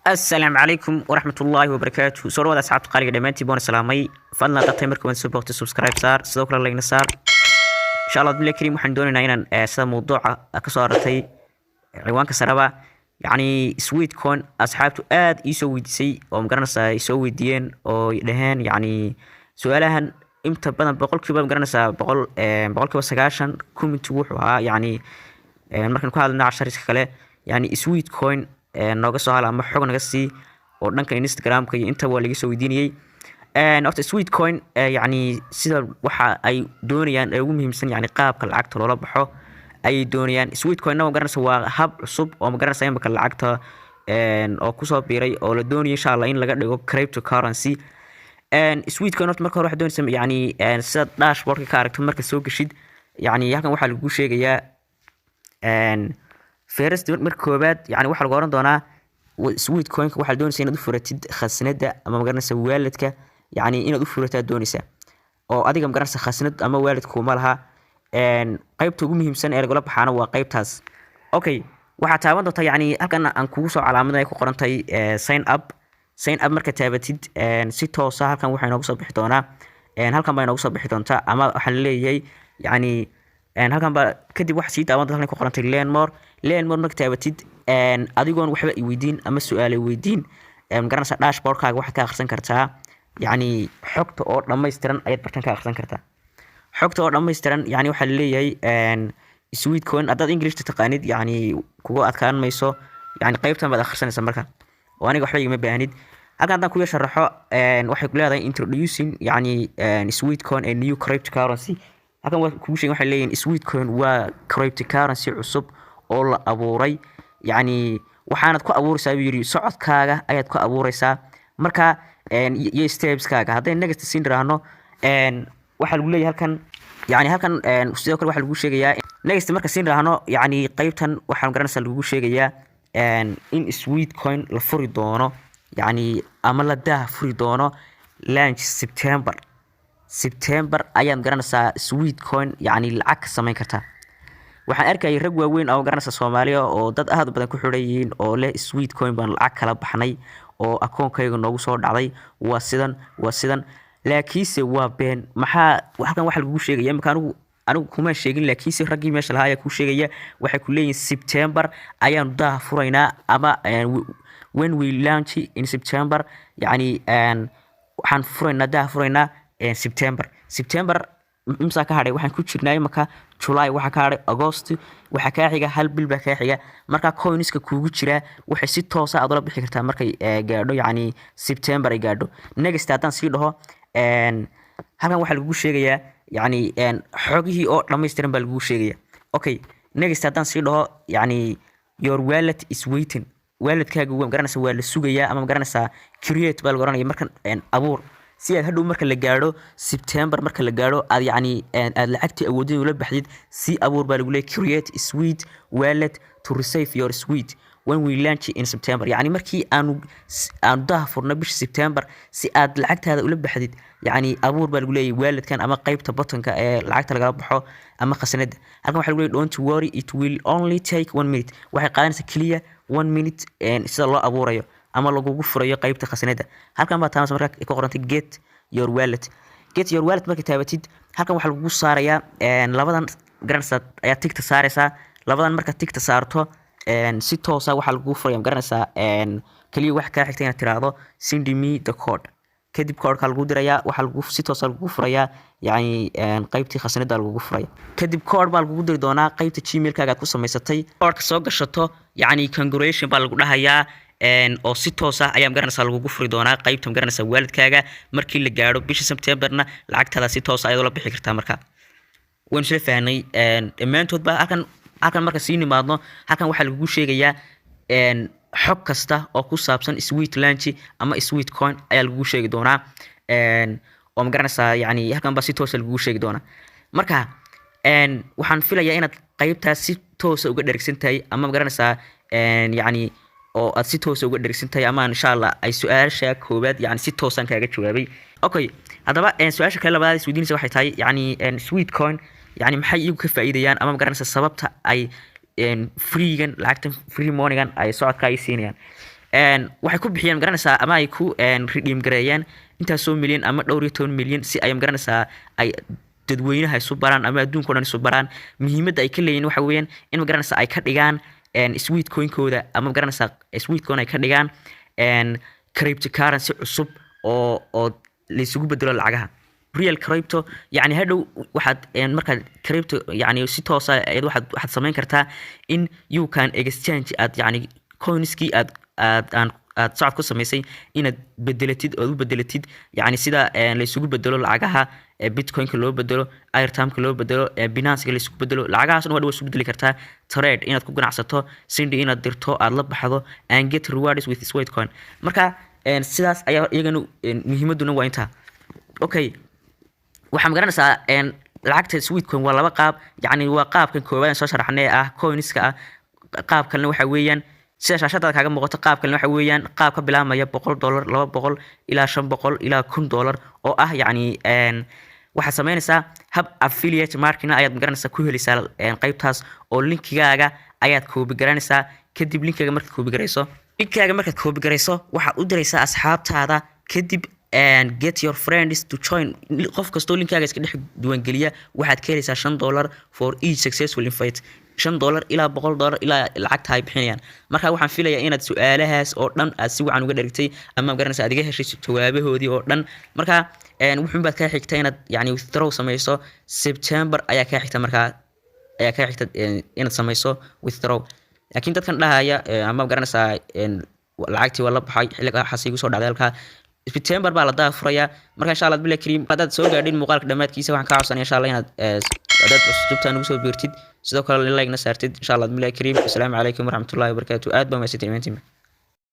السلام عليكم ورحمة الله وبركاته. سو dhawaad asxaabta qaaliga dhamaantii baan salaamay. Fadlan qatay markii waan soo booqtay subscribe saar sidoo kale like na saar. Insha Allah billahi kariim waxaan doonaynaa inaan sida mowduuca ka soo aragtay ciwaanka saraba yani sweet corn asxaabtu aad ii soo weydiisay oo magaranaysaa ay soo weydiiyeen oo dhahaan yani su'aalahan inta badan boqolkiiba magaranaysaa boqolkiiba 90 comment wuxuu ahaa yani markaan ku hadalnaa cashariska kale yani sweet corn nooga soo hala ama xog naga sii oo dhanka Instagram-ka iyo inta waa laga soo weydiinayay horta sweet coin yani sida waxa ay doonayaan ugu muhiimsan yani qaabka lacagta loola baxo ay doonayaan sweet coin na magaranaysa waa hab cusub oo magaranaysa imka lacagta oo ku soo biiray oo la doonayo insha Allah in laga dhigo cryptocurrency sweet coin horta marka hore waxa doonaysa yani sida dashboard ka aragto marka soo gashid yani halkan waxa lagu sheegayaa first marka koobaad yani waxa lagu oran doonaa sweet coin waxa doonaysaa inaad u furatid khasnada ama magaranaysa wallet-ka yani inaad u furataa doonaysaa oo adiga magaranaysa khasnad ama wallet-ku ma laha qaybta ugu muhiimsan ee laga baxaana waa qaybtaas okay waxa taaban doontaa yani halkan aan kugu soo calaamaday ku qorantay sign up marka taabatid si toos ah halkan waxa inoogu soo bixi doonaa halkan baa inoogu soo bixi doontaa ama waxa la leeyahay yani halkan ba kadib wax sii daawan halkan ku qorantay learn more marka taabatid adigoon waxba i weydiin ama su'aal weydiin magaranaysa dashboard-kaaga waxa ka akhrisan kartaa yani xogta oo dhameystiran ayaad bartan ka akhrisan kartaa xogta oo dhameystiran yani waxa la leeyahay sweet coin haddaad English taqaanid yani kugu adkaan mayso yani qaybtan baad akhrisanaysaa marka oo aniga waxba igama baahnid halkan haddaan kuga sharaxo waxay ku leedahay introducing yani sweet coin a new cryptocurrency halkan waa kugu sheegay waxay leeyihiin sweet coin waa cryptocurrency cusub oo la abuuray yani waxaanad ku abuuraysaa yiri socodkaaga ayaad ku abuuraysaa marka iyo stepskaaga haday next siin raahno waxa lagu leeyahay halkan yani halkan sidoo kale waxa lagu sheegayaa next marka siin raahno yani qaybtan waxa garanaysaa lagu sheegayaa in sweet coin la furi doono yani ama la daa furi doono launch September ayaan garanaysaa sweet coin yani lacag samayn kartaa waxaan arkay rag waaweyn oo garanaysa Soomaaliya oo dad aad badan ku xidhayiin oo leh sweet coin baan lacag kala baxnay oo akoonkayga noogu soo dhacday waa sidan laakiinse waa been maxaa halkan waxa lagu sheegay marka anigu kuma sheegin laakiinse raggii meesha lahaa ayaa ku sheegaya waxay ku leeyihiin September ayaan daa furaynaa ama when we launch in September yani waxaan furaynaa September imsa ka hadhay waxaan ku jirnaa marka July waxa ka hadhay August waxa ka xiga hal bil ba ka xiga marka coinska kuugu jira waxay si toos ah ula bixi kartaa markay gaadho yani September ay gaadho next haddaan sii dhaho halkan waxa lagu sheegayaa yani xogihii oo dhameystiran baa lagu sheegayaa okay next haddaan sii dhaho yani your wallet is waiting wallet-kaaga waa garanaysaa waa la sugayaa ama garanaysaa create baa lagu oranayaa markan abuur si aad hadhow marka la gaadho September marka la gaadho aad yani aad lacagtii awoodin ula baxdid si abuur baa lagu leeyahay create sweet wallet to receive your sweet when we launch in September yani markii aanu daa furno bisha September si aad lacagtaada ula baxdid yani abuur baa lagu leeyahay wallet-kan ama qaybta button-ka ee lacagta laga baxo ama khasnada halkan waxa lagu leeyahay don't worry it will only take 1 minute waxay qaadanaysaa kaliya 1 minute sida loo abuurayo ama lagu furayo qaybta khasnada halkan baa taas marka ku qorantay get your wallet marka taabatid halkan waxa lagu saarayaa labadan garanaysaa ayaa tigta saaraysaa labadan marka tigta saarto si toos ah waxa lagu furayaa garanaysaa kaliya wax ka xigta inaad tiraahdo send me the code kadib code-ka lagu dirayaa waxa lagu si toos ah lagu furayaa yani qaybtii khasnada lagu furayaa kadib code baa lagu diri doonaa qaybta gmail-kaaga aad ku samaysatay code-ka soo gashato yani congratulations baa lagu dhahayaa oo si toos ah ayaa garanaysaa lagu furi doonaa qaybta garanaysaa wallet-kaaga markii la gaadho bisha September-na lacagtaada si toos ah ayad la bixi kartaa marka waan soo fahnay dhammaantood ba halkan marka sii nimaadno halkan waxa lagu sheegayaa xog kasta oo ku saabsan sweet launch ama sweet coin ayaa lagu sheegi doonaa oo magaranaysaa yani halkan ba si toos ah lagu sheegi doonaa marka waxaan filayaa inaad qaybtaas si toos ah uga dhergsantahay ama magaranaysaa yani oo aad si toos ah uga dhergsantahay ama insha Allah ay su'aasha koobaad yani si toos ah kaaga jawaabay okay hadaba su'aasha kale labaad is weydiinaysa waxay tahay yani sweet coin yani maxay iyagu ka faa'iidayaan ama magaranaysaa sababta ay free-gan lacagtan free money-gan ay socodka ay siinayaan waxay ku bixiyaan garanaysaa ama ay ku redeem gareeyaan intaasoo milyan ama dhowr iyo 10 milyan si ay garanaysaa ay dadweynaha isu baraan ama adduunka oo dhan isu baraan muhiimadda ay ka leeyihiin waxa weeyaan in garanaysaa ay ka dhigaan sweet coin-kooda ama garanaysaa sweet coin ay ka dhigaan cryptocurrency cusub oo la isugu bedelo lacagaha real crypto yani hadhow waxaad markaad crypto yani si toos ah waxaad samayn kartaa in you can exchange at yani coinski aad socod ku samaysay inaad bedelatid oo u bedelatid yani sida la isugu bedelo lacagaha bitcoin-ka loo bedelo airtime-ka loo bedelo binance-ka la isugu bedelo lacagahaas waa isugu bedeli kartaa trade inaad ku ganacsato sindi inaad dirto aad la baxdo and get rewards with sweet coin marka sidaas ayaa iyagana muhiimaduna waa intaa okay waxaan garanaysaa lacagta sweet coin waa laba qaab yani waa qaabkan koowaad soo sharaxnay ah coinska ah qaab kalena waxa weeyaan sida shaashada kaaga muuqato qaab kalena waxa weeyaan qaab ka bilaabmaya $100 $200 ilaa $500 ilaa $1000 oo ah yani waxaad samaynaysaa hab affiliate marketing ayaad garanaysaa ku helaysaa qaybtaas oo linkigaaga ayaad koobi garanaysaa kadib linkigaaga markaad koobi garayso waxaad u diraysaa asxaabtaada kadib and get your friends to join qof kasto linkaaga iska dhex diiwaangeliya waxaad ka helaysaa $5 for each successful invite $5 ilaa $100 ilaa lacagta ay bixinayaan marka waxaan filayaa inaad su'aalahaas oo dhan aad si wacan uga dherigtay ama garanaysaa adiga heshay jawaabahoodii oo dhan marka wuxuun baad ka xigtay inaad yani withdraw samayso September ayaa ka xigta marka inaad samayso withdraw laakiin dadkan dhahaya ama garanaysaa lacagtii waa la baxay xilliga xasiigu soo dhacday halka September baa la daafuraya marka insha Allah billahi kariim hadaad soo gaadhin muuqaalka dhamaadkiisa waxaan ka codsanaya insha Allah inaad dad cusubtaan ugu soo biirtid sidoo kale like na saartid insha Allah billahi kariim assalaamu calaykum waraxmatullaahi wabarakaatuh aad baa mahadsantihiin